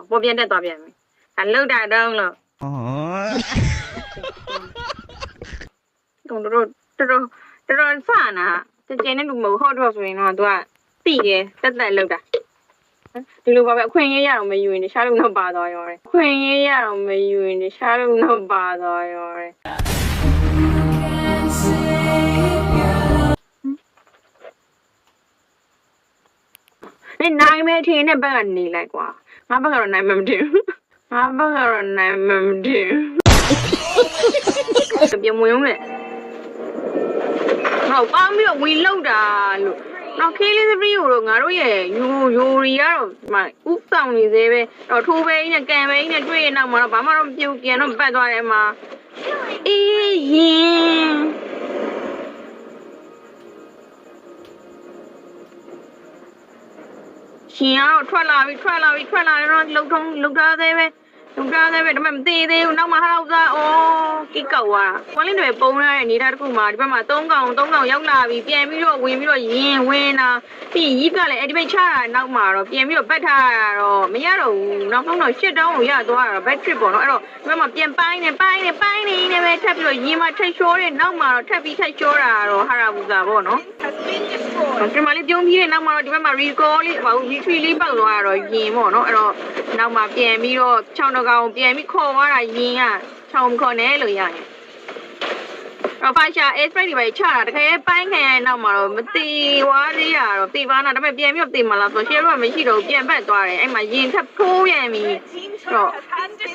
ပေါ်ပြန်တက်သွားပြန်ပြီအလောက်တာတော့လို့တော်စနာကျင်းနေလူမဟုတ်တော့ဆိုရင်တော့ तू ကတိတယ်တက်လောက်တာဒီလိုပါပဲအခွင့်ရေးရတော့မယူရင်ရှားလို့တော့ပါသွားရောတယ်အခွင့်ရေးရတော့မယူရင်ရှားလို့တော့ပါသွားရောတယ်你奶没听那边个你来过，俺不个奶没听，俺不个奶没听，别没用嘞。好，把没有围楼的路，那开的是不有了，俺都也有呀了嘛，五张的这边，然后土呗，那干呗，那追那么，爸妈都就见那白多的嘛，哎呀。ရှင်ကတော့ထွက်လာတော့လုံထားသေးပဲဒါပေမဲ့မသေးသေးဘူးနောက်မှဟောက်စားကိကောက်သွားတာကွန်လင်းတွေပုံရတဲ့နေသားတစ်ခုမှာဒီဘက်မှာ3កောင်ရောက်လာပြီးပြန်ပြီးတော့ဝင်ပြီးတော့ရင်ဝင်တာပြီးရီးကလည်းအဲ့ဒီဘက်ချတာနောက်မှာတော့ပြန်ပြီးတော့ပတ်ထားရတော့မရတော့ဘူးနောက်ဆုံးတော့ရှစ်တောင်းကိုရသွားတာဘက်ထရစ်ပေါ့နော်အဲ့တော့ဒီဘက်မှာပြန်ပိုင်းနေပဲထပ်ပြီးတော့ရင်မှာထက်ရှိုးတဲ့နောက်မှာတော့ထပ်ပြီးထက်ရှိုးတာတော့ဟာရာဘူဇာပေါ့နော်ဒီမှာလေးပြုံးပြီးတဲ့နောက်မှာတော့ဒီဘက်မှာ recall လေးပေါ့ retreat လေးပေါက်သွားတော့ရင်ပေါ့နော်အဲ့တော့နောက်မှာပြန်ပြီးတော့6တကောင်ပြန်ပြီးခေါ်သွားတာရင်က6မခေါ်နဲ့လို့ရတယ်တော့ဖိုင်ရှာ express တွေပဲချတာတကယ်ပိုင်းခံရတဲ့နောက်မှာတော့မတီဝါးသေးရတော့တီပါနာဒါပေမဲ့ပြန်ပြီးတော့တီမလားဆို share တော့မရှိတော့ပြန်ပတ်သွားတယ်အဲ့မှာရင်ထပ်ထိုးပြန်ပြီးတော့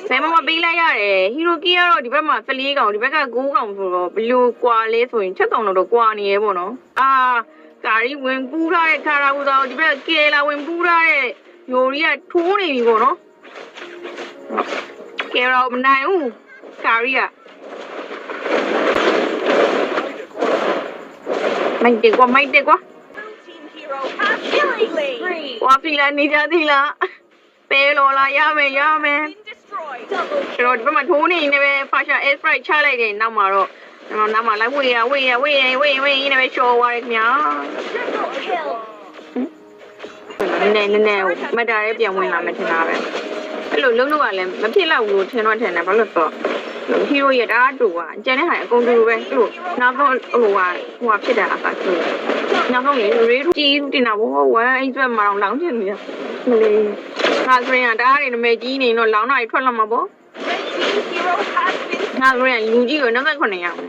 ဘယ်မှာပေးလိုက်ရတယ်ဟီရိုကီကတော့ဒီဘက်မှာ14ကောင်ဒီဘက်က9ကောင်ဆိုတော့ဘလူးကွာလေးဆိုရင်7ကောင်တော့ကွာနေရဲပေါ့နော်ကာရီဝင်ပူးထားတဲ့ခါရာဘူးတော့ဒီဘက်ကဲလာဝင်ပူးထားတဲ့ယိုရီကထိုးနေပြီပေါ့နော်ကဲတော့မနိုင်ဘူးကာရီကမိုက်တယ်ကွာဝါဖီလာနေကြသေးလားပဲလော်လာရမယ်ကျွန်တော်ဒီဘက်မှာထိုးနေနေပဲဖာရှာ air fry ချလိုက်တယ်နောက်မှာတော့နောက်မှာလိုက်ဝေးနေပဲရှော်သွားတယ်ခင်ဗျာနည်းမတားရဲပြန်ဝင်လာမယ်ထင်တာပဲအဲ့လိုလုံးကလည်းမဖြစ်တော့ဘူးလို့ထင်တယ်ဘာလို့ဆိုဟီရိုရဲ့ဒါတူอ่ะကျန်တဲ့ဟာအကုန်တူပဲသူ့နောက်ဆုံးဟိုဖြစ်တာအခါဆိုနောက်ဆုံးလေရေကြီးတင်တာဘောဝမ်းအဲ့အတွက်မှတော့လောင်းချင်နေရမလေးငါဆိုရင်ဒါတွေနမဲကြီးနေတော့လောင်းတာတွေထွက်လာမှာပေါ့ငါဆိုရင်လူကြီးကို98ရအောင်